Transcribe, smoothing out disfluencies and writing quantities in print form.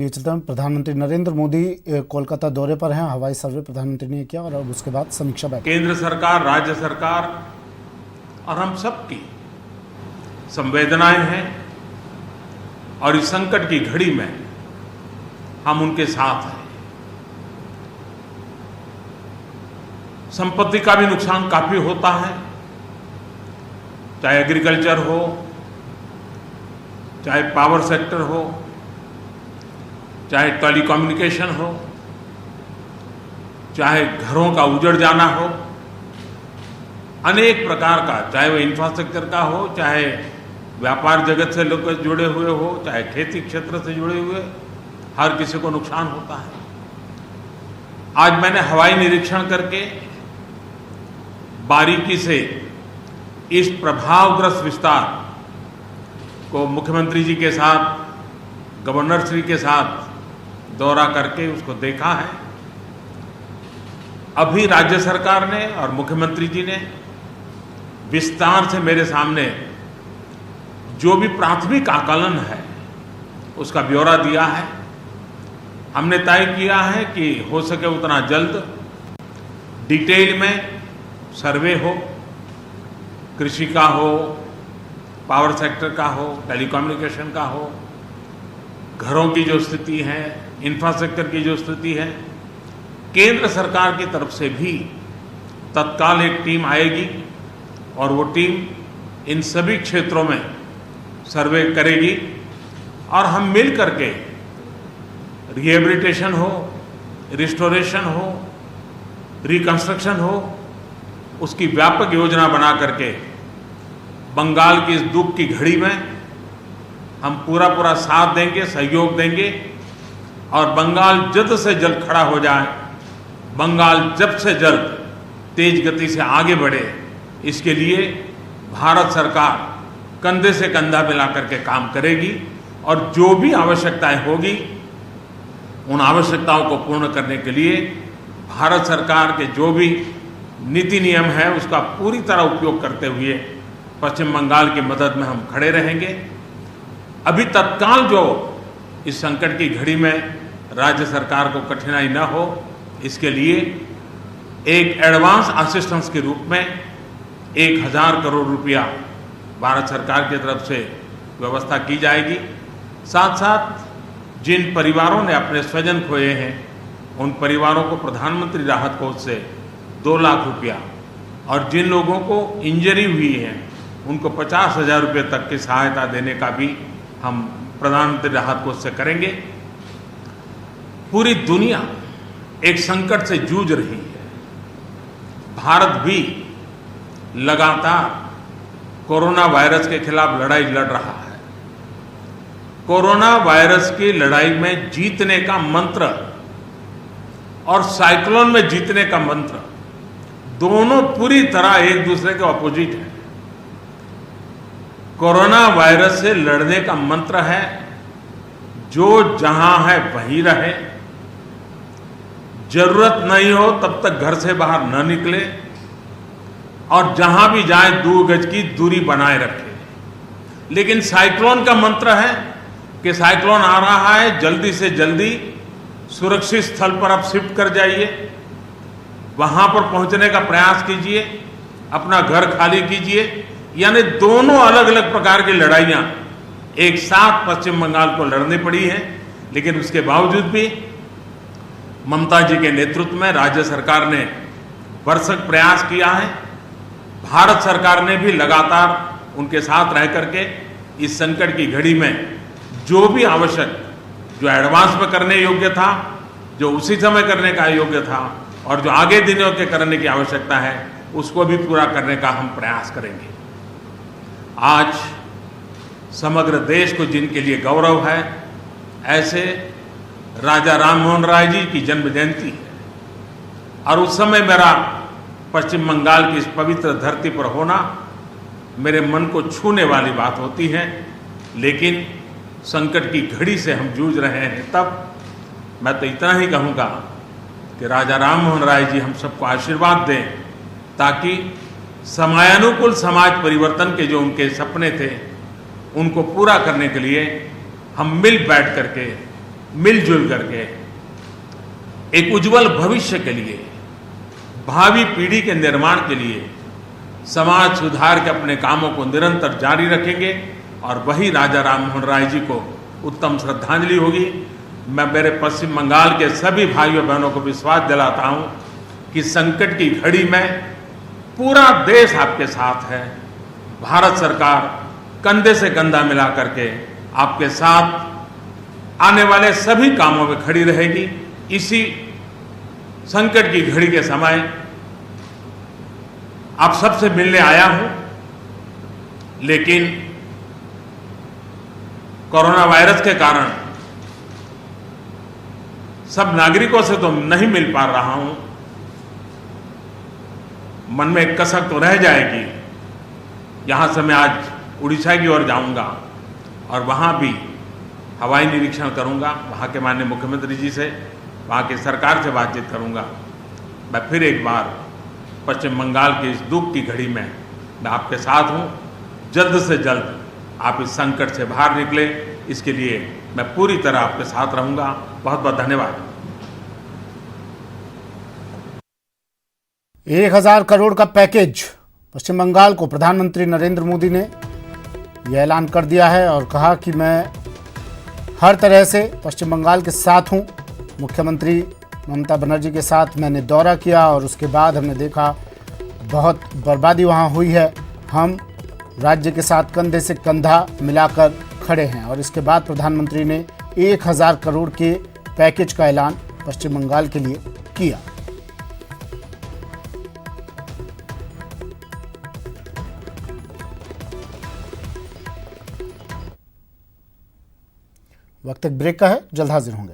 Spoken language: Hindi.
ये चलता है, प्रधानमंत्री नरेंद्र मोदी कोलकाता दौरे पर हैं। हवाई सर्वे प्रधानमंत्री ने किया और अब उसके बाद समीक्षा बैठक। केंद्र सरकार, राज्य सरकार और हम सबकी संवेदनाएं हैं और इस संकट की घड़ी में हम उनके साथ हैं। संपत्ति का भी नुकसान काफी होता है, चाहे एग्रीकल्चर हो, चाहे पावर सेक्टर हो, चाहे टेलीकम्युनिकेशन हो, चाहे घरों का उजड़ जाना हो, अनेक प्रकार का, चाहे वो इंफ्रास्ट्रक्चर का हो, चाहे व्यापार जगत से लोग जुड़े हुए हो, चाहे खेती क्षेत्र से जुड़े हुए, हर किसी को नुकसान होता है। आज मैंने हवाई निरीक्षण करके बारीकी से इस प्रभावग्रस्त विस्तार को मुख्यमंत्री जी के साथ, गवर्नर श्री के साथ दौरा करके उसको देखा है। अभी राज्य सरकार ने और मुख्यमंत्री जी ने विस्तार से मेरे सामने जो भी प्राथमिक आकलन है उसका ब्यौरा दिया है। हमने तय किया है कि हो सके उतना जल्द डिटेल में सर्वे हो, कृषि का हो, पावर सेक्टर का हो, टेलीकम्युनिकेशन का हो, घरों की जो स्थिति है, इंफ्रास्ट्रक्चर की जो स्थिति है। केंद्र सरकार की तरफ से भी तत्काल एक टीम आएगी और वो टीम इन सभी क्षेत्रों में सर्वे करेगी और हम मिल करके रिहेबिलिटेशन हो, रिस्टोरेशन हो, रिकंस्ट्रक्शन हो, उसकी व्यापक योजना बना करके बंगाल की इस दुख की घड़ी में हम पूरा साथ देंगे, सहयोग देंगे और बंगाल जल्द से जल्द खड़ा हो जाए, बंगाल जल्द से जल्द तेज गति से आगे बढ़े, इसके लिए भारत सरकार कंधे से कंधा मिला करके काम करेगी और जो भी आवश्यकताएं होगी उन आवश्यकताओं को पूर्ण करने के लिए भारत सरकार के जो भी नीति नियम है उसका पूरी तरह उपयोग करते हुए पश्चिम बंगाल की मदद में हम खड़े रहेंगे। अभी तत्काल जो इस संकट की घड़ी में राज्य सरकार को कठिनाई न हो, इसके लिए एक एडवांस असिस्टेंस के रूप में 1000 करोड़ रुपया भारत सरकार की तरफ से व्यवस्था की जाएगी। साथ साथ जिन परिवारों ने अपने स्वजन खोए हैं उन परिवारों को प्रधानमंत्री राहत कोष से 2 लाख रुपया और जिन लोगों को इंजरी हुई है उनको 50,000 रुपये तक की सहायता देने का भी हम प्रधानमंत्री राहत कोष से करेंगे। पूरी दुनिया एक संकट से जूझ रही है। भारत भी लगातार कोरोना वायरस के खिलाफ लड़ाई लड़ रहा है। कोरोना वायरस की लड़ाई में जीतने का मंत्र और साइक्लोन में जीतने का मंत्र दोनों पूरी तरह एक दूसरे के ऑपोजिट है। कोरोना वायरस से लड़ने का मंत्र है जो जहां है वहीं रहे, जरूरत नहीं हो तब तक घर से बाहर न निकले और जहां भी जाए 2 गज की दूरी बनाए रखे। लेकिन साइक्लोन का मंत्र है कि साइक्लोन आ रहा है, जल्दी से जल्दी सुरक्षित स्थल पर आप शिफ्ट कर जाइए, वहां पर पहुंचने का प्रयास कीजिए, अपना घर खाली कीजिए। यानी दोनों अलग अलग प्रकार की लड़ाइयां एक साथ पश्चिम बंगाल को लड़नी पड़ी है। लेकिन उसके बावजूद भी ममता जी के नेतृत्व में राज्य सरकार ने भरसक प्रयास किया है। भारत सरकार ने भी लगातार उनके साथ रह करके इस संकट की घड़ी में जो भी आवश्यक, जो एडवांस में करने योग्य था, जो उसी समय करने का योग्य था और जो आगे दिनों के करने की आवश्यकता है, उसको भी पूरा करने का हम प्रयास करेंगे। आज समग्र देश को जिनके लिए गौरव है, ऐसे राजा राममोहन राय जी की जन्म जयंती है और उस समय मेरा पश्चिम बंगाल की इस पवित्र धरती पर होना मेरे मन को छूने वाली बात होती है। लेकिन संकट की घड़ी से हम जूझ रहे हैं, तब मैं तो इतना ही कहूँगा कि राजा राममोहन राय जी हम सबको आशीर्वाद दें ताकि समयानुकूल समाज परिवर्तन के जो उनके सपने थे उनको पूरा करने के लिए हम मिल बैठ करके मिलजुल करके एक उज्जवल भविष्य के लिए, भावी पीढ़ी के निर्माण के लिए समाज सुधार के अपने कामों को निरंतर जारी रखेंगे और वही राजा राममोहन राय जी को उत्तम श्रद्धांजलि होगी। मैं मेरे पश्चिम बंगाल के सभी भाइयों बहनों को विश्वास दिलाता हूं कि संकट की घड़ी में पूरा देश आपके साथ है। भारत सरकार कंधे से कंधा मिला करके आपके साथ आने वाले सभी कामों में खड़ी रहेगी। इसी संकट की घड़ी के समय आप सबसे मिलने आया हूं, लेकिन कोरोना वायरस के कारण सब नागरिकों से तो नहीं मिल पा रहा हूं। मन में एक कसक तो रह जाएगी। यहां से मैं आज उड़ीसा की ओर जाऊंगा और वहां भी हवाई निरीक्षण करूंगा, वहां के माननीय मुख्यमंत्री जी से, वहां की सरकार से बातचीत करूंगा। मैं फिर एक बार पश्चिम बंगाल की इस दुख की घड़ी में मैं आपके साथ हूं। जल्द से जल्द आप इस संकट से बाहर निकले, इसके लिए मैं पूरी तरह आपके साथ रहूंगा। बहुत बहुत धन्यवाद। 1000 करोड़ का पैकेज पश्चिम बंगाल को प्रधानमंत्री नरेंद्र मोदी ने यह ऐलान कर दिया है और कहा कि मैं हर तरह से पश्चिम बंगाल के साथ हूं। मुख्यमंत्री ममता बनर्जी के साथ मैंने दौरा किया और उसके बाद हमने देखा बहुत बर्बादी वहां हुई है। हम राज्य के साथ कंधे से कंधा मिलाकर खड़े हैं। और इसके बाद प्रधानमंत्री ने 1000 करोड़ के पैकेज का ऐलान पश्चिम बंगाल के लिए किया। वक्त एक ब्रेक का है, जल्द हाजिर होंगे।